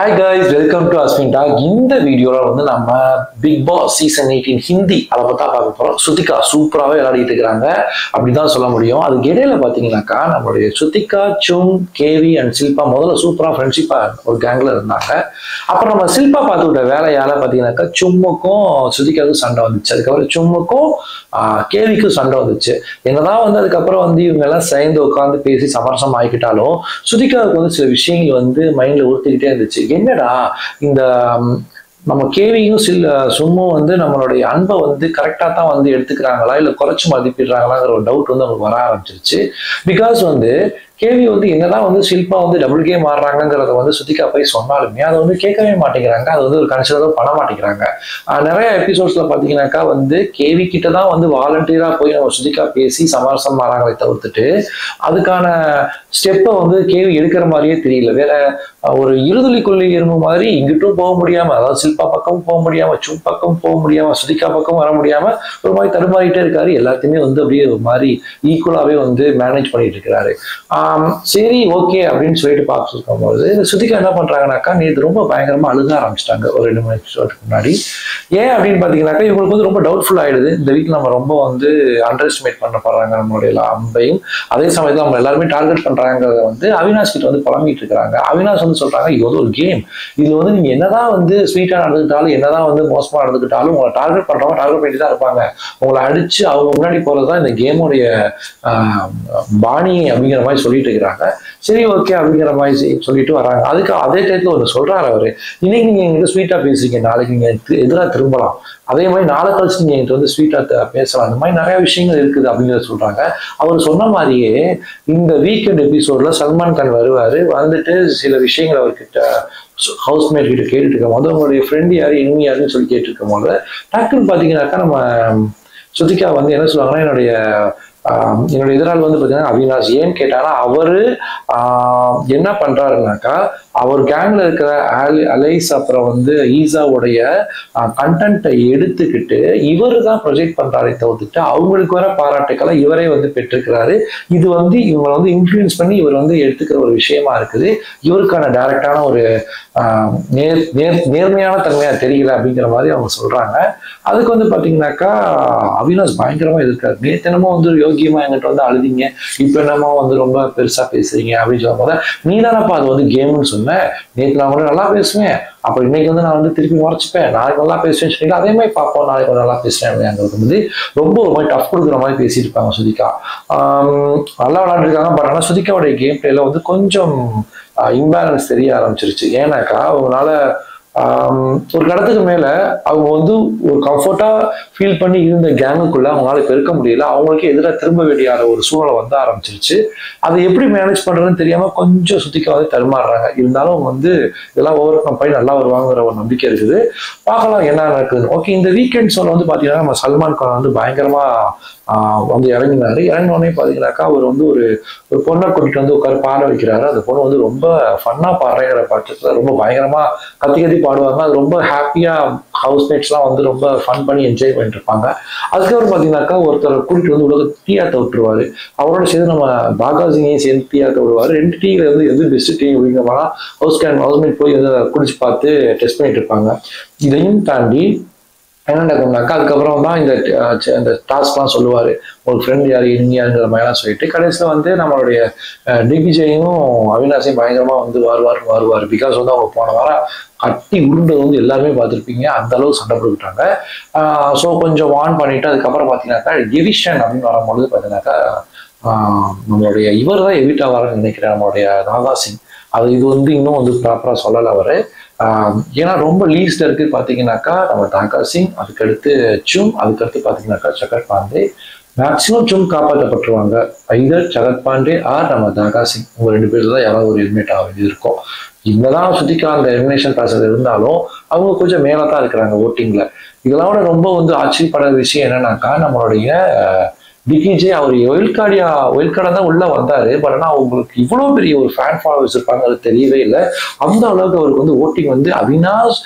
Hi guys, welcome to Asmin Talk. இந்த வீடியோல வந்து நம்ம பிக் பாஸ் சீசன் 18 ஹிந்தி அதை பத்தி பார்க்க போறோம். ஸ்ருதிகா சூப்பராகவே விளையாடிட்டு இருக்காங்க அப்படிதான் சொல்ல முடியும். அதுக்கு இடையில பாத்தீங்கன்னாக்கா நம்மளுடைய ஸ்ருதிகா, சும், கேவி அண்ட் சில்பா முதல்ல சூப்பரா ஃப்ரெண்ட்ஷிப்பா ஒரு கேங்ல இருந்தாங்க. அப்புறம் நம்ம சில்பா பார்த்து விட்ட வேலையால பாத்தீங்கன்னாக்கா சும்முக்கும் ஸ்ருதிகாவுக்கும் சண்டை வந்துச்சு. அதுக்கப்புறம் சும்முக்கும் கேவிக்கும் சண்டை வந்துச்சு. என்னதான் வந்து அதுக்கப்புறம் வந்து இவங்க எல்லாம் சேர்ந்து உட்காந்து பேசி சமரசம் ஆகிக்கிட்டாலும் ஸ்ருதிகாவுக்கு வந்து சில விஷயங்கள் வந்து மைண்ட்ல உறுத்திக்கிட்டே இருந்துச்சு. என்னடா இந்த நம்ம கேவியும் சும்மும் வந்து நம்மளுடைய அன்பை வந்து கரெக்டா தான் வந்து எடுத்துக்கிறாங்களா இல்ல குறைச்சு மதிப்பிடுறாங்களாங்கிற ஒரு டவுட் வந்து அவங்களுக்கு வர ஆரம்பிச்சிருச்சு. பிகாஸ் வந்து கேவி வந்து என்னதான் வந்து ஷில்பா வந்து டபுள் கேம் ஆடுறாங்கிறத வந்து ஸ்ருதிகா போய் சொன்னாலுமே அதை வந்து கேட்கவே மாட்டேங்கிறாங்க. அது வந்து ஒரு கன்சிடரும் பண்ண மாட்டேங்கிறாங்க. நிறைய எபிசோட்ஸ்ல பாத்தீங்கன்னாக்கா வந்து கேவி கிட்ட தான் வந்து வாலண்டியரா போய் நம்ம ஸ்ருதிகா பேசி சமரசம் ஆறாங்களை தவிர்த்துட்டு அதுக்கான ஸ்டெப்பை வந்து கேவி எடுக்கிற மாதிரியே தெரியல. வேற ஒரு இருதுளி கொள்ளி எறும்பு மாதிரி இங்கிட்டும் போக முடியாம, அதாவது சில்பா பக்கமும் போக முடியாம, சும் பக்கம் போக முடியாம, ஸ்ருதிகா பக்கம் வர முடியாம ஒரு மாதிரி தடுமாறிட்டே இருக்காரு. எல்லாத்தையுமே வந்து அப்படியே ஒரு மாதிரி ஈக்குவலாவே வந்து மேனேஜ் பண்ணிட்டு இருக்கிறாரு. சரி ஓகே அப்படின்னு சொல்லிட்டு பார்த்துட்டு இருக்கும்போது இந்த ஸ்ருதிகா என்ன பண்றாங்கன்னாக்கா நேற்று ரொம்ப பயங்கரமா அழுக ஆரம்பிச்சிட்டாங்க ஒரு 2 மணி நேரத்துக்கு முன்னாடி. ஏன் அப்படின்னு பாத்தீங்கன்னாக்கா இவங்களுக்கு வந்து ரொம்ப டவுட்ஃபுல் ஆயிடுது. இந்த வீட்டில் நம்ம ரொம்ப வந்து அண்டர் எஸ்டிமேட் பண்ணப்படுறாங்க நம்மளுடைய அம்பையும், அதே சமயத்தில் நம்ம எல்லாருமே டார்கெட் பண்றாங்கிறத வந்து அவினாஷ் கிட்ட வந்து புலம்பிட்டு இருக்கிறாங்க. அவினாஷ் வந்து சொல்றாங்க இது வந்து ஒரு கேம், இது வந்து நீங்க என்னதான் வந்து ஸ்வீட்டா நடந்துக்கிட்டாலும் என்னதான் வந்து மோசமா நடந்துக்கிட்டாலும் உங்களை டார்கெட் பண்றவங்க டார்கெட் பண்ணிட்டு தான் இருப்பாங்க. உங்களை அடிச்சு அவங்க முன்னாடி போறதுதான் இந்த கேமுடைய பாணி அப்படிங்கிற மாதிரி சொல்லிட்டு இருக்கிறாங்க. சரி ஓகே அப்படிங்கிற மாதிரி சொல்லிட்டு வராங்க. அதுக்கு அதே டைத்துல ஒன்று சொல்றாரு அவரு, இன்னைக்கு நீங்க எங்கிட்ட ஸ்வீட்டா பேசுறீங்க, நாளைக்கு நீங்க எதிராக திரும்பலாம், அதே மாதிரி நாளை கழிச்சு நீங்க என்கிட்ட வந்து ஸ்வீட்டா பேசலாம், இந்த மாதிரி நிறைய விஷயங்கள் இருக்குது அப்படிங்கிறத சொல்றாங்க. அவர் சொன்ன மாதிரியே இந்த வீக்கெண்ட் எபிசோட்ல சல்மான் கான் வருவாரு, வந்துட்டு சில விஷயங்கள் அவர்கிட்ட ஹவுஸ்மேட் கிட்ட கேட்டுட்டு இருக்கும் போது உங்களுடைய ஃப்ரெண்ட் யாரு இனிமே யாருன்னு சொல்லி கேட்டு இருக்கும் போது டக்குன்னு பாத்தீங்கன்னாக்கா நம்ம ஸ்ருதிகா வந்து என்ன சொல்லுவாங்கன்னா என்னுடைய எதிரால் வந்து பார்த்தீங்கன்னா அவினாஷ். ஏன்னு கேட்டாங்கன்னா அவரு என்ன பண்றாருனாக்கா அவர் கேங்ல இருக்கிற அலைஸ் அப்புறம் வந்து ஈசாவுடைய கண்டென்ட்டை எடுத்துக்கிட்டு இவரு தான் ப்ரொஜெக்ட் பண்றாரே தவிர்த்துட்டு அவங்களுக்கு வர பாராட்டுக்களை இவரே வந்து பெற்றிருக்கிறாரு. இது வந்து இவங்களை வந்து இன்ஃப்ளூயன்ஸ் பண்ணி இவர் வந்து எடுத்துக்கிற ஒரு விஷயமா இருக்குது. இவருக்கான டைரக்டான ஒரு நேர்மையான தன்மையா தெரியல அப்படிங்கிற மாதிரி அவங்க சொல்றாங்க. அதுக்கு வந்து பாத்தீங்கன்னாக்கா அவினாஷ் பயங்கரமா இருக்காரு. நேத்தனமும் வந்து யோகியமா என்கிட்ட வந்து அழுதிங்க, இப்ப என்னமோ வந்து ரொம்ப பெருசா பேசுறீங்க அப்படின்னு சொல்லும் போது நீ தானப்பா அது வந்து கேம்னு சொன்ன, நேற்று நான் கூட நல்லா பேசுவேன், அப்புறம் இன்னைக்கு வந்து நான் வந்து திருப்பி முறைச்சிப்பேன், நாளைக்கு நல்லா பேசுவேன்னு சொன்னீங்க, அதே மாதிரி பார்ப்போம் நாளைக்கு கொஞ்சம் நல்லா பேசுறேன் அப்படிங்கிறது வந்து ரொம்ப ஒரு மாதிரி டஃப் கொடுக்குற மாதிரி பேசிட்டு இருப்பாங்க ஸ்ருதிகா. நல்லா விளையாண்டுருக்காங்க. பட் ஆனால் ஸ்ருதிகாவுடைய கேம் பிளேல வந்து கொஞ்சம் இம்பேலன்ஸ் தெரிய ஆரம்பிச்சிருச்சு. ஏன்னாக்கா அவங்களால ஒரு கடத்துக்கு மேல அவங்க வந்து ஒரு கம்ஃபர்ட்டா ஃபீல் பண்ணி இருந்த கேங்குக்குள்ள அவங்களால பெருக்க முடியல. அவங்களுக்கே எதிராக திரும்ப வேண்டிய ஒரு சூழலை வந்து ஆரம்பிச்சிருச்சு. அதை எப்படி மேனேஜ் பண்றதுன்னு தெரியாம கொஞ்சம் சுத்திக்க வந்து தருமாறுறாங்க. இருந்தாலும் அவங்க வந்து இதெல்லாம் ஓவர் கம் பண்ணி நல்லா வருவாங்கிற ஒரு நம்பிக்கை இருக்குது. பார்க்கலாம் என்ன நடக்குதுன்னு. ஓகே, இந்த வீக்கெண்ட் ஷோல வந்து பாத்தீங்கன்னா நம்ம சல்மான் கான் வந்து பயங்கரமா வந்து இறங்கினாரு. இறங்கினோடனே பாத்தீங்கன்னாக்கா அவர் வந்து ஒரு பொண்ணை கூட்டிட்டு வந்து உட்கார பாட வைக்கிறாரு. அந்த பொண்ணு வந்து ரொம்ப ஃபன்னா பாடுறேங்கிற பட்சத்துல ரொம்ப பயங்கரமா கத்தி கத்தி பாடுவாங்க. அது ரொம்ப ஹாப்பியா ஹவுஸ்மேட்ஸ் எல்லாம் வந்து ரொம்ப ஃபன் பண்ணி என்ஜாய் பண்ணிட்டு இருப்பாங்க. அதுக்கப்புறம் பாத்தீங்கன்னாக்கா ஒருத்தர் கூட்டிட்டு வந்து உலக டீயாத்த விட்டுருவாரு. அவரோட சேர்ந்து நம்ம பாகாசிங்கையும் சேர்ந்து டீயாத்த விடுவாரு. 2 டீல வந்து எது பெஸ்ட் டீ அப்படிங்கிற மாதிரி ஹவுஸ்மேட் போய் வந்து குடிச்சு பார்த்து டெஸ்ட் பண்ணிட்டு இருப்பாங்க. இதையும் தாண்டி என்ன நடக்கும்னாக்கா அதுக்கப்புறம் தான் இந்த டாஸ்க்லாம் சொல்லுவாரு, ஒரு ஃப்ரெண்ட் யாரு இனியாங்கிற மாதிரிலாம் சொல்லிட்டு கடைசியில் வந்து நம்மளுடைய டிகிஜையும் அவினாஷையும் பயங்கரமா வந்து வருவார். பிகாஸ் வந்து அவங்க போன வாரம் கட்டி உருண்டை வந்து எல்லாருமே பார்த்துருப்பீங்க, அந்த அளவுக்கு சண்டை போட்டுக்கிட்டாங்க. ஸோ கொஞ்சம் வார்ன் பண்ணிட்டு அதுக்கப்புறம் பார்த்தீங்கன்னாக்கா எவிஷன் அப்படின்னு வரும்பொழுது பார்த்தீங்கன்னாக்கா நம்மளுடைய இவர் தான் எவிட் ஆவார்னு நினைக்கிறேன், நம்மளுடைய நாகா சிங். இது வந்து இன்னும் வந்து ப்ராப்பரா சொல்லலை அவரு. ஏன்னா ரொம்ப லீஸ்ட் இருக்கு பாத்தீங்கன்னாக்கா நம்ம நாகா சிங், அதுக்கடுத்து சும், அதுக்கடுத்து பாத்தீங்கன்னாக்கா சகத் பாண்டே. மேக்சிமம் சும் காப்பாற்றப்பட்டுருவாங்க. ஐதர் சகத் பாண்டே ஆர் நம்ம நாகா சிங், உங்க 2 பேர் தான் யாராவது ஒரு எலிமினேட் ஆக வேண்டியது இருக்கும். என்னதான் சுத்திக்கா அந்த எலிமினேஷன் ப்ராசஸ் இருந்தாலும் அவங்க கொஞ்சம் மேலதான் இருக்கிறாங்க ஓட்டிங்ல. இதெல்லாம் விட ரொம்ப வந்து ஆச்சரியப்பட விஷயம் என்னன்னாக்கா நம்மளுடைய டிகிஜே அவர் ஒயில்கார்டா தான் உள்ள வந்தாரு. பட் ஆனா அவங்களுக்கு இவ்வளவு பெரிய ஒரு ஃபேன் ஃபாலோவர்ஸ் இருப்பாங்க அது தெரியவே இல்லை. அந்த அளவுக்கு அவருக்கு வந்து ஓட்டிங் வந்து அவினாஷ்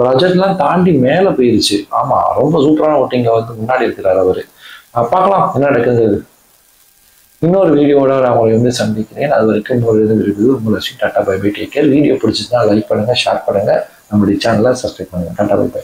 ரஜத்லாம் தாண்டி மேல போயிருச்சு. ஆமா, ரொம்ப சூப்பரான ஓட்டிங்ல வந்து முன்னாடி இருக்கிறாரு அவரு. பார்க்கலாம் என்ன நடக்குது. இன்னொரு வீடியோட நான் உங்களை வந்து சந்திக்கிறேன். அது வரைக்கும் உங்களை tata bye bye, take care. Video பிடிச்சிருந்தா லைக் பண்ணுங்க, ஷேர் பண்ணுங்க, நம்மளுடைய சேனலை சப்ஸ்கிரைப் பண்ணுங்க. Tata bye by.